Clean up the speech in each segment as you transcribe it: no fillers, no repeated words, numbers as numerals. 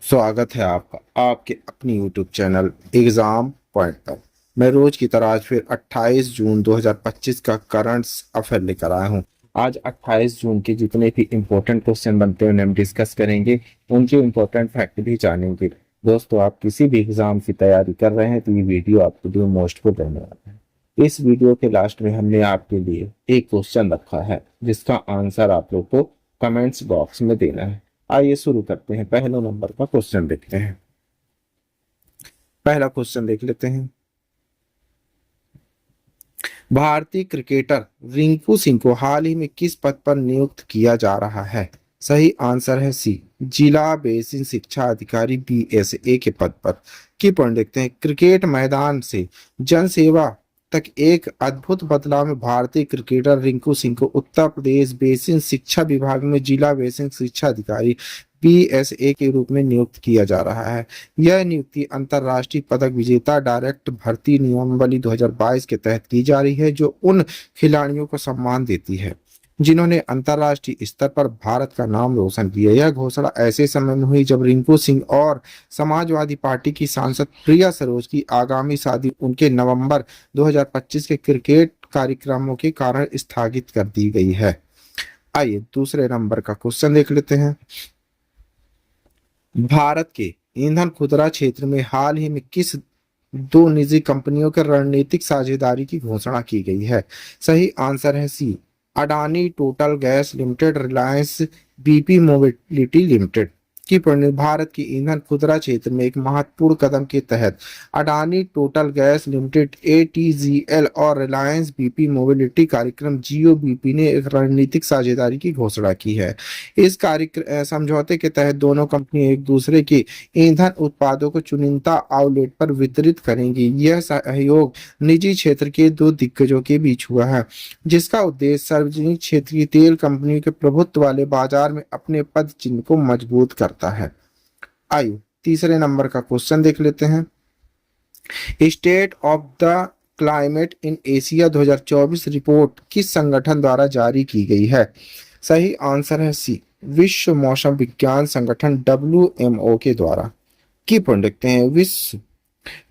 स्वागत है आपका आपके अपनी YouTube चैनल एग्जाम पॉइंट पर। मैं रोज की तरह आज फिर 28 जून 2025 का करंट अफेयर लेकर आया हूं। आज 28 जून के जितने भी इम्पोर्टेंट क्वेश्चन बनते हैं उन्हें हम डिस्कस करेंगे, उनके इम्पोर्टेंट फैक्ट भी जानेंगे। दोस्तों, आप किसी भी एग्जाम की तैयारी कर रहे हैं तो ये वीडियो आपके लिए मोस्ट रहने वाला है। इस वीडियो के लास्ट में हमने आपके लिए एक क्वेश्चन रखा है जिसका आंसर आप लोग को कमेंट्स बॉक्स में देना है। आइए शुरू करते हैं। पहले नंबर का क्वेश्चन देखते हैं। पहला क्वेश्चन देख लेते हैं। भारतीय क्रिकेटर रिंकू सिंह को हाल ही में किस पद पर नियुक्त किया जा रहा है? सही आंसर है सी, जिला बेसिन शिक्षा अधिकारी BSA के पद पर। की पॉइंट देखते हैं। क्रिकेट मैदान से जन सेवा तक एक अद्भुत बदलाव में भारतीय क्रिकेटर रिंकू सिंह को उत्तर प्रदेश बेसिन शिक्षा विभाग में जिला बेसिन शिक्षा अधिकारी BSA के रूप में नियुक्त किया जा रहा है। यह नियुक्ति अंतर्राष्ट्रीय पदक विजेता डायरेक्ट भर्ती नियमावली 2022 के तहत की जा रही है, जो उन खिलाड़ियों को सम्मान देती है जिन्होंने अंतर्राष्ट्रीय स्तर पर भारत का नाम रोशन किया। यह घोषणा ऐसे समय में हुई जब रिंकू सिंह और समाजवादी पार्टी की सांसद प्रिया सरोज की आगामी शादी उनके नवंबर 2025 के क्रिकेट कार्यक्रमों के कारण स्थगित कर दी गई है। आइए दूसरे नंबर का क्वेश्चन देख लेते हैं। भारत के ईंधन खुदरा क्षेत्र में हाल ही में किस दो निजी कंपनियों के रणनीतिक साझेदारी की घोषणा की गई है? सही आंसर है C, Adani total gas limited, Reliance BP mobility limited. की भारत की ईंधन खुदरा क्षेत्र में एक महत्वपूर्ण कदम के तहत Adani total gas limited ATGL और रिलायंस BP मोबिलिटी कार्यक्रम GOBP ने एक रणनीतिक साझेदारी की घोषणा की है। इस कार्यक्रम समझौते के तहत दोनों कंपनी एक दूसरे के ईंधन उत्पादों को चुनिंदा आउटलेट पर वितरित करेंगी। यह सहयोग निजी क्षेत्र के दो दिग्गजों के बीच हुआ है, जिसका उद्देश्य सार्वजनिक क्षेत्र की तेल कंपनियों के प्रभुत्व वाले बाजार में अपने पद चिन्ह को मजबूत करता है। आइए तीसरे नंबर का क्वेश्चन देख लेते हैं। State of the climate in Asia 2024 report किस संगठन द्वारा जारी की गई है? सही आंसर है सी, विश्व मौसम विज्ञान संगठन WMO के द्वारा। की पॉइंट देखते हैं। विश्व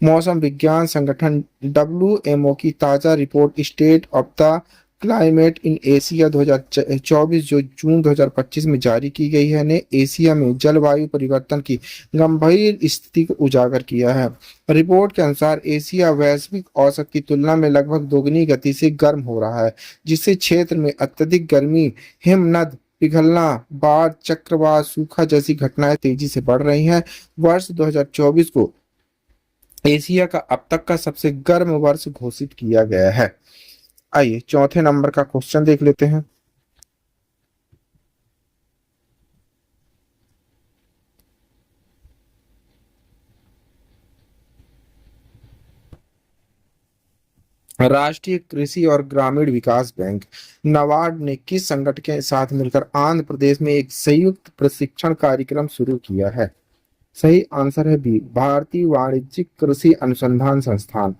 मौसम विज्ञान संगठन WMO की ताजा report state of the climate in Asia 2024 जो जून 2025 में जारी की गई है ने एशिया में जलवायु परिवर्तन की गंभीर स्थिति को उजागर किया है। रिपोर्ट के अनुसार एशिया वैश्विक औसत की तुलना में लगभग दोगुनी गति से गर्म हो रहा है, जिससे क्षेत्र में अत्यधिक गर्मी, हिमनद पिघलना, बाढ़, चक्रवात, सूखा जैसी घटनाएं तेजी से बढ़ रही हैं। वर्ष 2024 को एशिया का अब तक का सबसे गर्म वर्ष घोषित किया गया है। आइए चौथे नंबर का क्वेश्चन देख लेते हैं। राष्ट्रीय कृषि और ग्रामीण विकास बैंक नाबार्ड ने किस संगठन के साथ मिलकर आंध्र प्रदेश में एक संयुक्त प्रशिक्षण कार्यक्रम शुरू किया है? सही आंसर है बी, भारतीय वाणिज्यिक कृषि अनुसंधान संस्थान।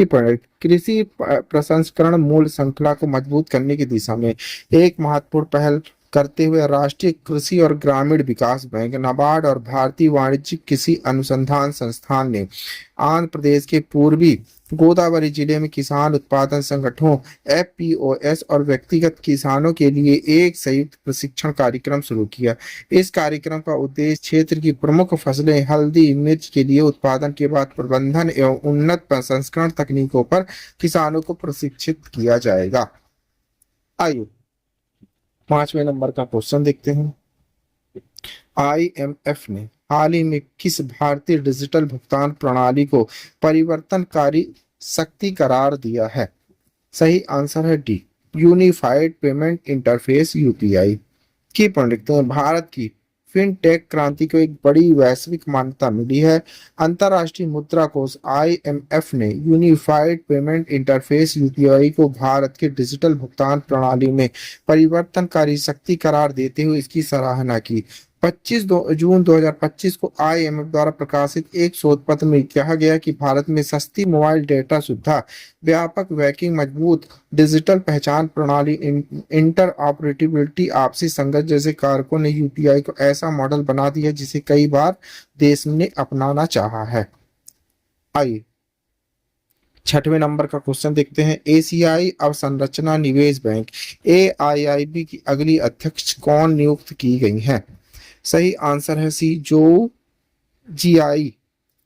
की कृषि प्रसंस्करण मूल्य श्रृंखला को मजबूत करने की दिशा में एक महत्वपूर्ण पहल करते हुए राष्ट्रीय कृषि और ग्रामीण विकास बैंक नाबार्ड और भारतीय वाणिज्यिक कृषि अनुसंधान संस्थान ने आंध्र प्रदेश के पूर्वी गोदावरी जिले में किसान उत्पादन संगठनों FPOS और व्यक्तिगत किसानों के लिए एक संयुक्त प्रशिक्षण कार्यक्रम शुरू किया। इस कार्यक्रम का उद्देश्य क्षेत्र की प्रमुख फसलें हल्दी मिर्च के लिए उत्पादन के बाद प्रबंधन एवं उन्नत प्रसंस्करण तकनीकों पर किसानों को प्रशिक्षित किया जाएगा। आइए पांचवें नंबर का क्वेश्चन देखते हैं। IMF ने हाल ही में किस भारतीय डिजिटल भुगतान प्रणाली को परिवर्तनकारी शक्ति करार दिया है? सही आंसर है D, unified payment interface UPI। की पॉइंट लिखते हैं। भारत की फिनटेक क्रांति को एक बड़ी वैश्विक मान्यता मिली है। अंतर्राष्ट्रीय मुद्रा कोष IMF ने यूनिफाइड पेमेंट इंटरफेस UPI को भारत के डिजिटल भुगतान प्रणाली में परिवर्तनकारी शक्ति करार देते हुए इसकी सराहना की। जून 2025 को आईएमएफ द्वारा प्रकाशित एक शोध पत्र में कहा गया कि भारत में सस्ती मोबाइल डेटा सुविधा, व्यापक बैंकिंग, मजबूत डिजिटल पहचान प्रणाली, इंटर ऑपरेटिबिलिटी, आपसी संगत जैसे कारकों ने यूपीआई को ऐसा मॉडल बना दिया जिसे कई बार देश ने अपनाना चाहा है। आइए 6वें नंबर का क्वेश्चन देखते हैं। एशियाई अवसंरचना निवेश बैंक एआईआईबी की अगली अध्यक्ष कौन नियुक्त की गई है? सही आंसर है सी, जो जीआई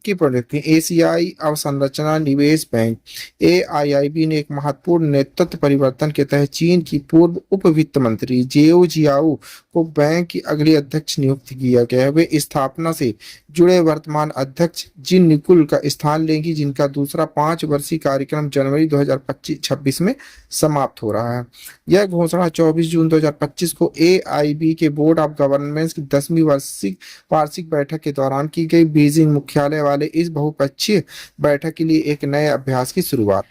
की प्रोडक्ट एशियाई अवसंरचना निवेश बैंक एआईआईबी ने एक महत्वपूर्ण नेतृत्व परिवर्तन के तहत चीन की पूर्व उप वित्त मंत्री जेओ जियाओ को बैंक की अगली अध्यक्ष नियुक्त किया गया है। वे स्थापना से जुड़े वर्तमान अध्यक्ष जिन निकुल का स्थान लेंगी, जिनका दूसरा 5 वर्षीय कार्यक्रम जनवरी 2026 में समाप्त हो रहा है। यह घोषणा 24 जून 2025 को एआईबी के बोर्ड ऑफ गवर्नमेंट की 10वीं वार्षिक बैठक के दौरान की गई। बीजिंग मुख्यालय वाले इस बहुपक्षीय बैठक के लिए एक नए अभ्यास की शुरुआत।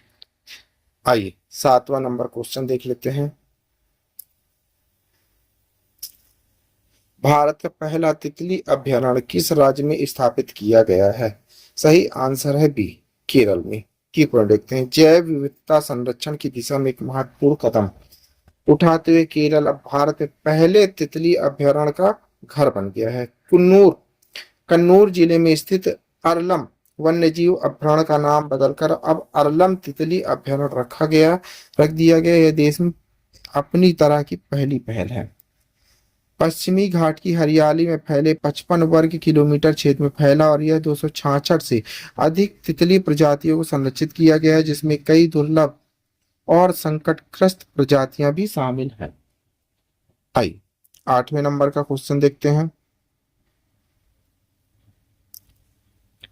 आइए 7वां नंबर क्वेश्चन देख लेते हैं। भारत का पहला तितली अभयारण्य किस राज्य में स्थापित किया गया है? सही आंसर है बी, केरल में। की पॉइंट देखते हैं। जैव विविधता संरक्षण की दिशा में एक महत्वपूर्ण कदम उठाते हुए केरल अब भारत में पहले तितली अभयारण्य का घर बन गया है। कन्नूर जिले में स्थित अरलम वन्यजीव अभयारण्य का नाम बदलकर अब अरलम तितली अभयारण्य रख दिया गया। यह देश में अपनी तरह की पहली पहल है। पश्चिमी घाट की हरियाली में फैले 55 वर्ग किलोमीटर क्षेत्र में फैला और यह 266 से अधिक तितली प्रजातियों को संरक्षित किया गया है, जिसमें कई दुर्लभ और संकटग्रस्त प्रजातियां भी शामिल हैं। आइए 8वें नंबर का क्वेश्चन देखते हैं।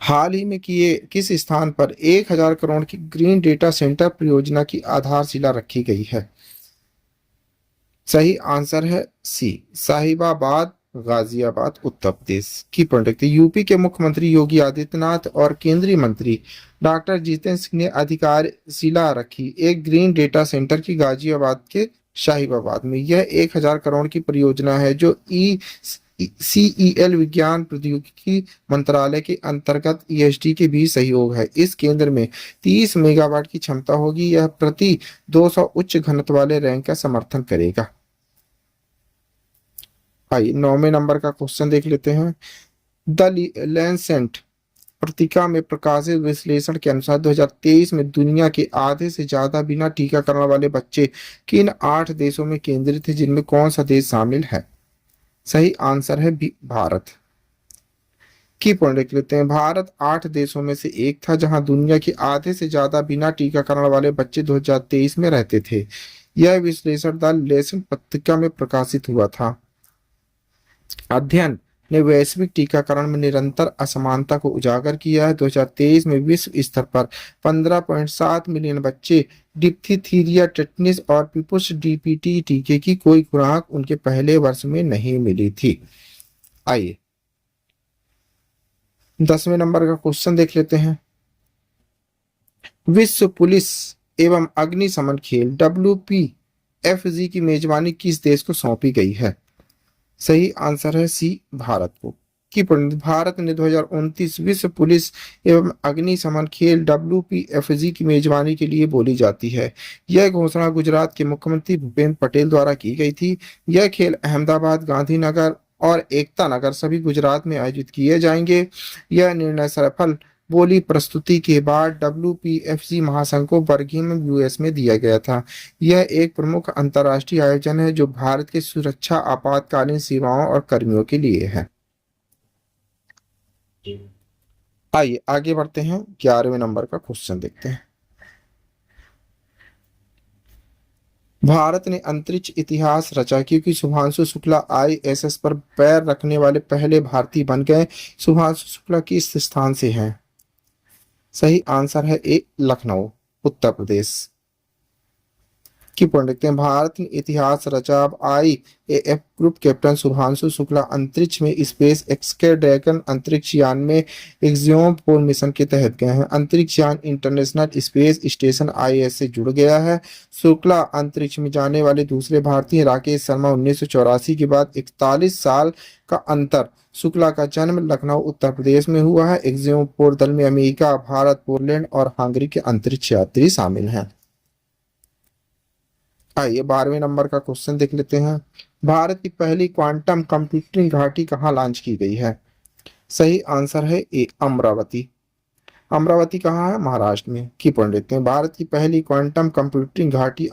हाल ही में किस स्थान पर 1000 करोड़ की ग्रीन डेटा सेंटर परियोजना की आधारशिला रखी गई है? सही आंसर है सी, साहिबाबाद, गाजियाबाद, उत्तर प्रदेश। की पॉइंट यूपी के मुख्यमंत्री योगी आदित्यनाथ और केंद्रीय मंत्री डॉक्टर जितेंद्र सिंह ने आधिकारिक रखी एक ग्रीन डेटा सेंटर की गाजियाबाद के शाहिबाबाद में। यह 1000 करोड़ की परियोजना है जो CEL विज्ञान प्रौद्योगिकी मंत्रालय के अंतर्गत ESD के भी सहयोग है। इस केंद्र में 30 मेगावाट की क्षमता होगी। यह प्रति 200 उच्च घनत्व वाले रैंक का समर्थन करेगा। आइए 9वें नंबर का क्वेश्चन देख लेते हैं। द लैंसेट पत्रिका में प्रकाशित विश्लेषण के अनुसार 2023 में दुनिया के आधे से ज्यादा बिना टीकाकरण वाले बच्चे किन 8 देशों में केंद्रित थे, जिनमें कौन सा देश शामिल है? सही आंसर है बी, भारत। की पॉइंट देख लेते हैं। भारत 8 देशों में से एक था जहां दुनिया के आधे से ज्यादा बिना टीकाकरण वाले बच्चे 2023 में रहते थे। यह विश्लेषण द लैंसेट पत्रिका में प्रकाशित हुआ था। अध्ययन ने वैश्विक टीकाकरण में निरंतर असमानता को उजागर किया है। 2023 में विश्व स्तर पर 15.7 मिलियन बच्चे डिप्थीरिया, टेटनस और पिपुस DPT टीके की कोई खुराक उनके पहले वर्ष में नहीं मिली थी। आइए 10वें नंबर का क्वेश्चन देख लेते हैं। विश्व पुलिस एवं अग्निशमन खेल WPFG की मेजबानी किस देश को सौंपी गई है? सही आंसर है सी, भारत को। की भारत ने 2029 विश्व पुलिस एवं अग्निशमन खेल WPFG की मेजबानी के लिए बोली जाती है। यह घोषणा गुजरात के मुख्यमंत्री भूपेंद्र पटेल द्वारा की गई थी। यह खेल अहमदाबाद, गांधीनगर और एकता नगर सभी गुजरात में आयोजित किए जाएंगे। यह निर्णय सफल बोली प्रस्तुति के बाद WPFG महासंघ को बर्मिंघम US में दिया गया था। यह एक प्रमुख अंतर्राष्ट्रीय आयोजन है जो भारत की सुरक्षा, आपातकालीन सेवाओं और कर्मियों के लिए है। आइए आगे बढ़ते हैं। 11वें नंबर का क्वेश्चन देखते हैं। भारत ने अंतरिक्ष इतिहास रचा क्योंकि शुभांशु शुक्ला ISS पर पैर रखने वाले पहले भारतीय बन गए। शुभांशु शुक्ला किस स्थान से हैं? सही आंसर है ए, लखनऊ, उत्तर प्रदेश। की पॉइंट देखते हैं। भारत ने इतिहास रचा। अब IAF group captain Shubhanshu Shukla अंतरिक्ष में स्पेस एक्स के ड्रैगन अंतरिक्ष यान में एक्सियोम 4 मिशन के तहत गए हैं। अंतरिक्ष यान इंटरनेशनल स्पेस स्टेशन ISS से जुड़ गया है। शुक्ला अंतरिक्ष में जाने वाले दूसरे भारतीय। राकेश शर्मा 1984 के बाद 41 साल का अंतर। शुक्ला का जन्म लखनऊ उत्तर प्रदेश में हुआ है। एक्सियोम 4 दल में अमेरिका, भारत, पोलैंड और हंगरी के अंतरिक्ष यात्री शामिल हैं। आइए 12वें नंबर का क्वेश्चन देख लेते हैं। भारत की पहली क्वांटम कंप्यूटिंग घाटी कहाँ लॉन्च की गई है? सही आंसर है ए, अमरावती। अमरावती कहाँ है? महाराष्ट्र में। की पॉइंट देते हैं। भारत की पहली क्वांटम कंप्यूटिंग घाटी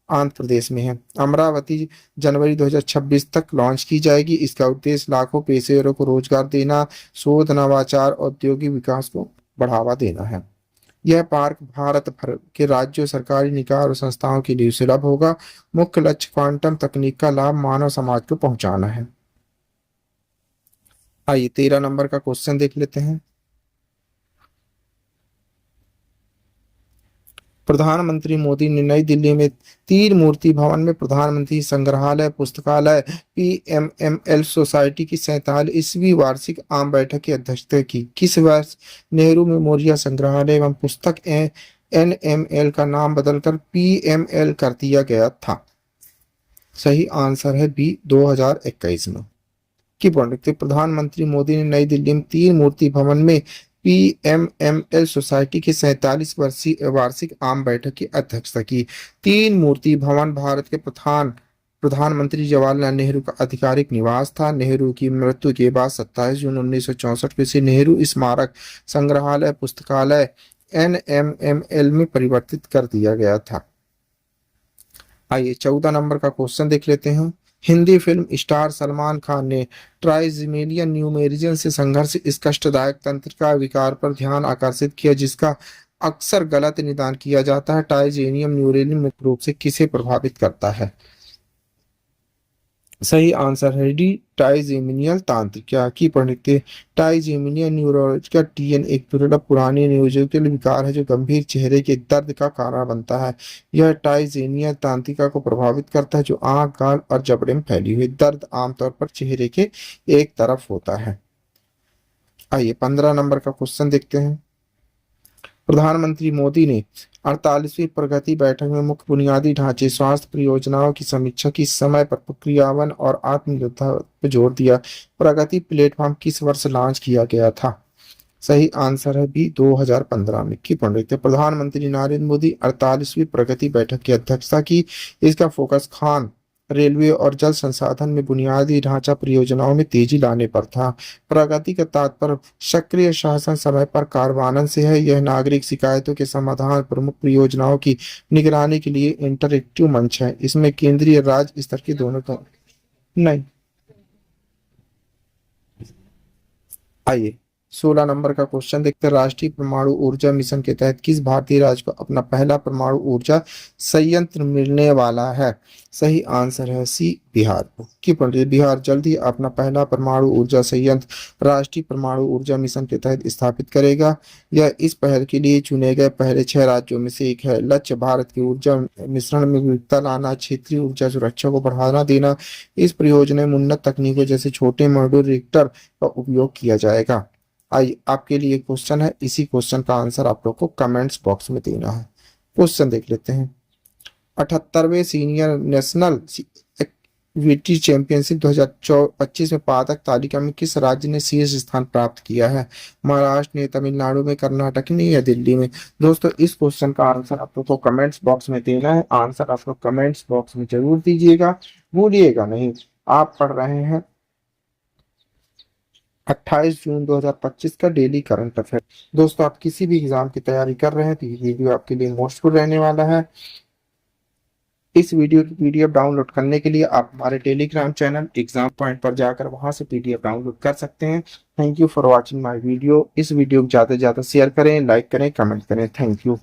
आंध्र प्रदेश में है। अमरावती जनवरी 2026 तक लॉन्च की जाएगी। इसका उद्देश्य लाखों पेशेवरों को रोजगार देना, शोध, नवाचार, औद्योगिक विकास को बढ़ावा देना है। यह पार्क भारत भर के राज्यों, सरकारी निकाय और संस्थाओं के लिए सुलभ होगा। मुख्य लक्ष्य क्वांटम तकनीक का लाभ मानव समाज को पहुंचाना है। आइए 13 नंबर का क्वेश्चन देख लेते हैं। प्रधानमंत्री मोदी ने नई दिल्ली में 3 मूर्ति भवन में प्रधानमंत्री संग्रहालय, पुस्तकालय, PMML सोसाइटी की 47वीं वार्षिक आम बैठक की अध्यक्षता की। किस वर्ष नेहरू मेमोरियल संग्रहालय एवं पुस्तक NML का नाम बदलकर PML कर दिया गया था? सही आंसर है बी, 2021 में। की पॉइंट प्रधानमंत्री मोदी ने नई दिल्ली में 3 मूर्ति भवन में PMML सोसाइटी की 47 वर्षीय वार्षिक आम बैठक की अध्यक्षता की। 3 मूर्ति भवन भारत के प्रधानमंत्री जवाहरलाल नेहरू का आधिकारिक निवास था। नेहरू की मृत्यु के बाद 27 जून 1964 को इसे नेहरू स्मारक संग्रहालय पुस्तकालय NMML में परिवर्तित कर दिया गया था। आइए 14 नंबर का क्वेश्चन देख लेते हैं। हिंदी फिल्म स्टार सलमान खान ने ट्राइजेमिनियन न्यूमेरिजम से संघर्ष इस कष्टदायक तंत्रिका विकार पर ध्यान आकर्षित किया जिसका अक्सर गलत निदान किया जाता है। ट्राइजेमिनियम न्यूमेरिजम मुख्य रूप से किसे प्रभावित करता है? सही आंसर है डी, ट्राइजेमिनियल तांत्रिका। की पढ़ते ट्राइजेमिनियल न्यूरोलॉजिका TN एक दुर्लभ पुरानी न्यूरोलॉजिकल विकार है जो गंभीर चेहरे के दर्द का कारण बनता है। यह ट्राइजेमिनियल तांत्रिका को प्रभावित करता है जो आंख, गाल और जबड़े में फैली हुई। दर्द आमतौर पर चेहरे के एक तरफ होता है। आइए 15 नंबर का क्वेश्चन देखते हैं। प्रधानमंत्री मोदी ने 48वीं प्रगति बैठक में मुख्य बुनियादी ढांचे, स्वास्थ्य परियोजनाओं की समीक्षा की, समय पर क्रियान्वयन और आत्मनिर्भरता पर जोर दिया। प्रगति प्लेटफॉर्म किस वर्ष लॉन्च किया गया था? सही आंसर है बी, 2015 में। की पंडित प्रधानमंत्री नरेंद्र मोदी 48वीं प्रगति बैठक की अध्यक्षता की। इसका फोकस खान, रेलवे और जल संसाधन में बुनियादी ढांचा परियोजनाओं में तेजी लाने पर था। प्रगति का तात्पर्य सक्रिय शासन, समय पर कार्यान्वयन से है। यह नागरिक शिकायतों के समाधान, प्रमुख परियोजनाओं की निगरानी के लिए इंटरएक्टिव मंच है। इसमें केंद्रीय राज्य स्तर के दोनों का नहीं। आइए 16 नंबर का क्वेश्चन देखते हैं। राष्ट्रीय परमाणु ऊर्जा मिशन के तहत किस भारतीय राज्य को अपना पहला परमाणु ऊर्जा संयंत्र मिलने वाला है? सही आंसर है सी, बिहार को। की पंडित बिहार जल्द ही अपना पहला परमाणु ऊर्जा संयंत्र राष्ट्रीय परमाणु ऊर्जा मिशन के तहत स्थापित करेगा। यह इस पहल के लिए चुने गए पहले 6 राज्यों में से एक है। लक्ष्य भारत की ऊर्जा मिश्रण में विविधता लाना, क्षेत्रीय ऊर्जा सुरक्षा को बढ़ावा देना। इस परियोजना में उन्नत तकनीकों जैसे छोटे मॉड्यूल रिएक्टर का उपयोग किया जाएगा। आइए आपके लिए क्वेश्चन है, इसी क्वेश्चन का आंसर आप लोग को कमेंट्स बॉक्स में देना है। क्वेश्चन देख लेते हैं। 78वें सीनियर नेशनल एक्टिविटी चैंपियनशिप 2025 में पदक तालिका में किस राज्य ने शीर्ष स्थान प्राप्त किया है? महाराष्ट्र ने, तमिलनाडु में, कर्नाटक ने या दिल्ली में? दोस्तों इस क्वेश्चन का आंसर आप लोग को कमेंट्स बॉक्स में देना है। आंसर आप लोग कमेंट्स बॉक्स में जरूर दीजिएगा, भूलिएगा नहीं। आप पढ़ रहे हैं 28 जून 2025 का डेली करंट अफेयर। दोस्तों आप किसी भी एग्जाम की तैयारी कर रहे हैं तो ये वीडियो आपके लिए मोस्टफुल रहने वाला है। इस वीडियो की PDF डाउनलोड करने के लिए आप हमारे टेलीग्राम चैनल एग्जाम पॉइंट पर जाकर वहां से PDF डाउनलोड कर सकते हैं। Thank you for watching my video. इस वीडियो को ज्यादा से ज्यादा शेयर करें, लाइक करें, कमेंट करें। Thank you.